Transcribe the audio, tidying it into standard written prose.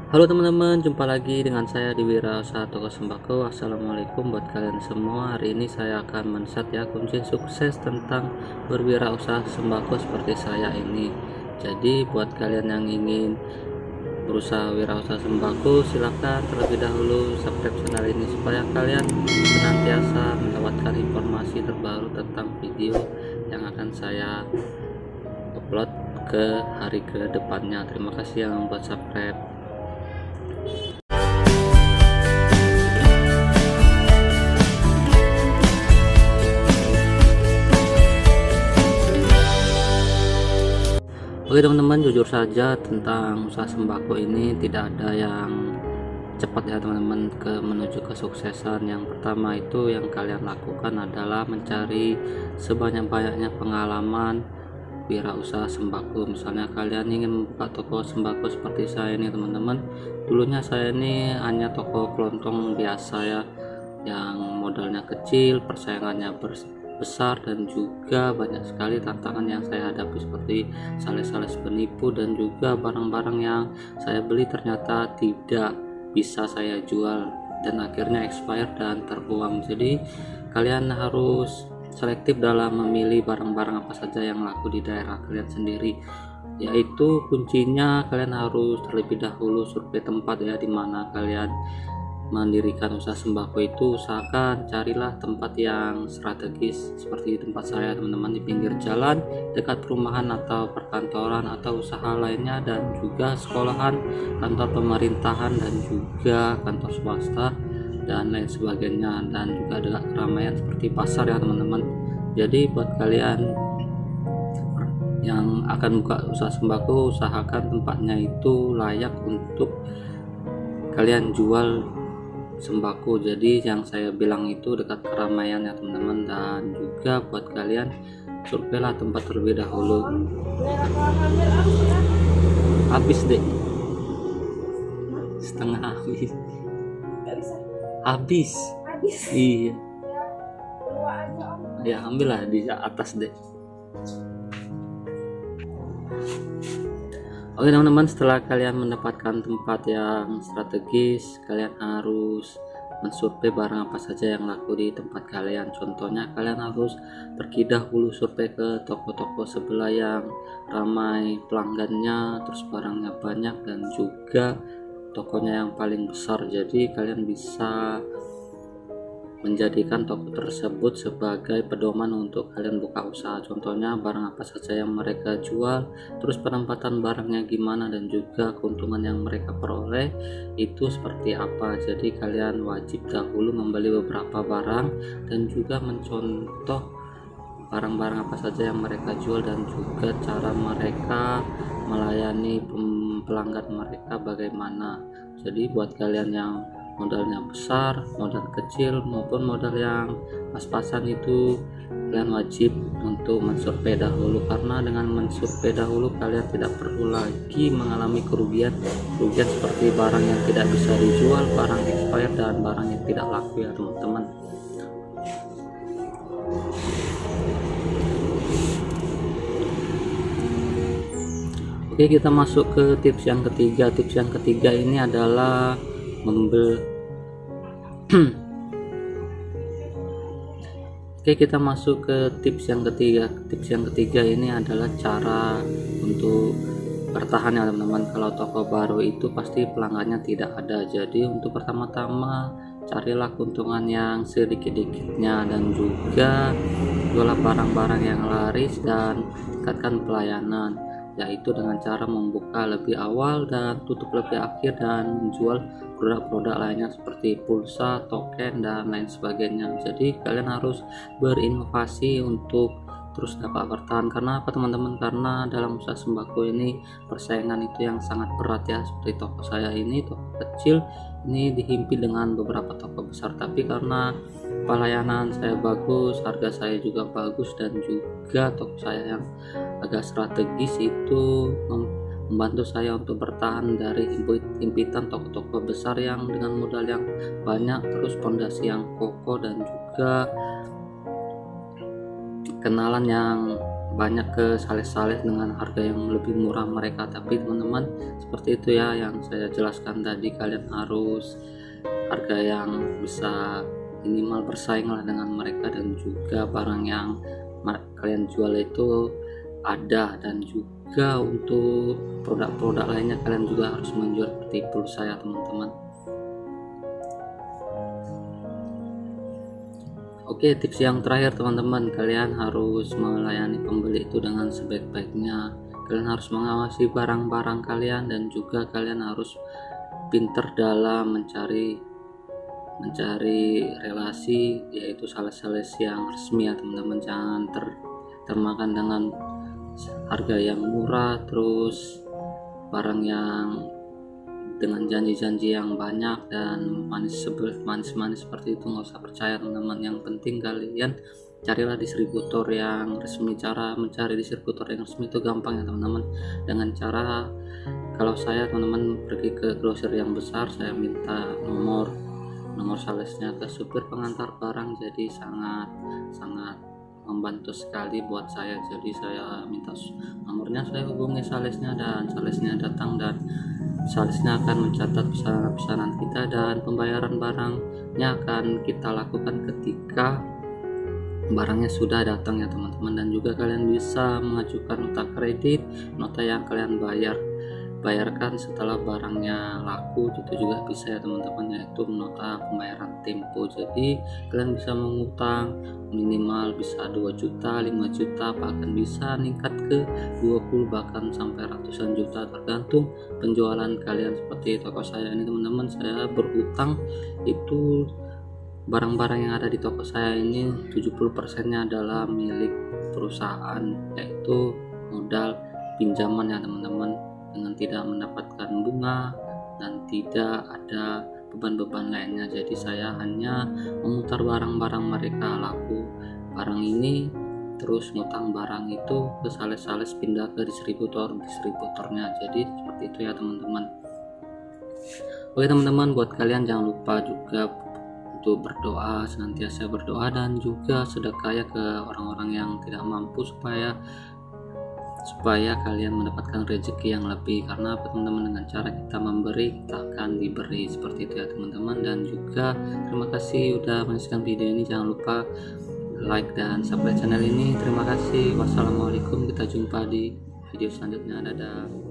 Halo teman-teman, jumpa lagi dengan saya di Wirausaha Toko Sembako. Assalamualaikum buat kalian semua. Hari ini saya akan men-share ya kunci sukses tentang berwirausaha sembako seperti saya ini. Jadi buat kalian yang ingin berusaha wirausaha sembako, silahkan terlebih dahulu subscribe channel ini supaya kalian senantiasa mendapatkan informasi terbaru tentang video yang akan saya upload ke hari ke depannya. Terima kasih yang membuat subscribe. Oke teman-teman, jujur saja tentang usaha sembako ini tidak ada yang cepat ya teman-teman menuju kesuksesan. Yang pertama itu yang kalian lakukan adalah mencari sebanyak-banyaknya pengalaman wirausaha sembako. Misalnya kalian ingin membuka toko sembako seperti saya ini teman-teman. Dulunya saya ini hanya toko kelontong biasa ya, yang modalnya kecil, persaingannya besar, dan juga banyak sekali tantangan yang saya hadapi seperti sales-sales penipu, dan juga barang-barang yang saya beli ternyata tidak bisa saya jual dan akhirnya expired dan terbuang. Jadi kalian harus selektif dalam memilih barang-barang apa saja yang laku di daerah kalian sendiri, yaitu kuncinya kalian harus terlebih dahulu survei tempat ya, dimana kalian mendirikan usaha sembako itu. Usahakan carilah tempat yang strategis seperti tempat saya teman-teman, di pinggir jalan, dekat perumahan atau perkantoran atau usaha lainnya, dan juga sekolahan, kantor pemerintahan, dan juga kantor swasta dan lain sebagainya, dan juga dekat keramaian seperti pasar ya teman-teman. Jadi buat kalian yang akan buka usaha sembako, usahakan tempatnya itu layak untuk kalian jual sembako. Jadi yang saya bilang itu dekat keramaian ya teman-teman. Dan juga buat kalian surveilah tempat terlebih dahulu. Habis deh, setengah habis. Habis. Iya ya, ambillah di atas deh. Oke teman-teman, setelah kalian mendapatkan tempat yang strategis, kalian harus mensurvei barang apa saja yang laku di tempat kalian. Contohnya kalian harus pergi dahulu survei ke toko-toko sebelah yang ramai pelanggannya, terus barangnya banyak, dan juga tokonya yang paling besar. Jadi kalian bisa menjadikan toko tersebut sebagai pedoman untuk kalian buka usaha. Contohnya barang apa saja yang mereka jual, terus penempatan barangnya gimana, dan juga keuntungan yang mereka peroleh itu seperti apa. Jadi kalian wajib dahulu membeli beberapa barang dan juga mencontoh barang-barang apa saja yang mereka jual, dan juga cara mereka melayani pelanggan mereka bagaimana. Jadi buat kalian yang modalnya besar, modal kecil, maupun modal yang pas-pasan itu, kalian wajib untuk mensurvei dahulu, karena dengan mensurvei dahulu kalian tidak perlu lagi mengalami kerugian seperti barang yang tidak bisa dijual, barang expired, dan barang yang tidak laku ya teman-teman. Oke, kita masuk ke tips yang ketiga. Tips yang ketiga ini adalah Oke, kita masuk ke tips yang ketiga. Tips yang ketiga ini adalah cara untuk bertahan ya teman-teman. Kalau toko baru itu pasti pelanggannya tidak ada. Jadi untuk pertama-tama carilah keuntungan yang sedikit-dikitnya, dan juga jualah barang-barang yang laris dan tingkatkan pelayanan, yaitu dengan cara membuka lebih awal dan tutup lebih akhir, dan menjual produk-produk lainnya seperti pulsa, token, dan lain sebagainya. Jadi kalian harus berinovasi untuk terus dapat bertahan. Karena apa teman-teman? Karena dalam usaha sembako ini persaingan itu yang sangat berat ya. Seperti toko saya ini, toko kecil ini dihimpit dengan beberapa toko besar, tapi karena pelayanan saya bagus, harga saya juga bagus, dan juga toko saya yang agak strategis itu membantu saya untuk bertahan dari himpitan toko-toko besar yang dengan modal yang banyak, terus fondasi yang kokoh, dan juga kenalan yang banyak ke sales-sales dengan harga yang lebih murah mereka. Tapi teman-teman, seperti itu ya yang saya jelaskan tadi, kalian harus harga yang bisa minimal bersaing lah dengan mereka, dan juga barang yang kalian jual itu ada, dan juga untuk produk-produk lainnya kalian juga harus menjual seperti pulsa ya teman-teman. Oke, tips yang terakhir teman-teman, kalian harus melayani pembeli itu dengan sebaik-baiknya. Kalian harus mengawasi barang-barang kalian, dan juga kalian harus pinter dalam mencari relasi, yaitu sales-sales yang resmi ya teman-teman. Jangan termakan dengan harga yang murah, terus barang yang dengan janji-janji yang banyak dan manis-manis seperti itu. Nggak usah percaya teman-teman. Yang penting kalian carilah distributor yang resmi. Cara mencari distributor yang resmi itu gampang ya teman-teman, dengan cara, kalau saya teman-teman pergi ke grosir yang besar, saya minta nomor salesnya ke supir pengantar barang, jadi sangat membantu sekali buat saya. Jadi saya minta nomornya, saya hubungi salesnya, dan salesnya datang, dan salesnya akan mencatat pesanan kita, dan pembayaran barangnya akan kita lakukan ketika barangnya sudah datang ya teman-teman. Dan juga kalian bisa mengajukan nota kredit, nota yang kalian bayarkan setelah barangnya laku, itu juga bisa ya teman-teman, yaitu nota pembayaran tempo. Jadi kalian bisa mengutang minimal bisa 2 juta, 5 juta, bahkan bisa meningkat ke 20, bahkan sampai ratusan juta, tergantung penjualan kalian. Seperti toko saya ini teman-teman, saya berhutang itu, barang-barang yang ada di toko saya ini 70%-nya adalah milik perusahaan, yaitu modal pinjaman ya teman-teman, dengan tidak mendapatkan bunga dan tidak ada beban-beban lainnya. Jadi saya hanya memutar barang-barang mereka laku barang ini, terus ngutang barang itu ke sales-sales, pindah ke distributornya. Jadi seperti itu ya teman-teman. Oke teman-teman, buat kalian jangan lupa juga untuk berdoa, senantiasa berdoa, dan juga sedekah ya ke orang-orang yang tidak mampu, supaya kalian mendapatkan rezeki yang lebih. Karena teman-teman, dengan cara kita memberi, kita akan diberi. Seperti itu ya teman-teman. Dan juga terima kasih udah menyaksikan video ini. Jangan lupa like dan subscribe channel ini. Terima kasih. Wassalamualaikum, kita jumpa di video selanjutnya. Dadah.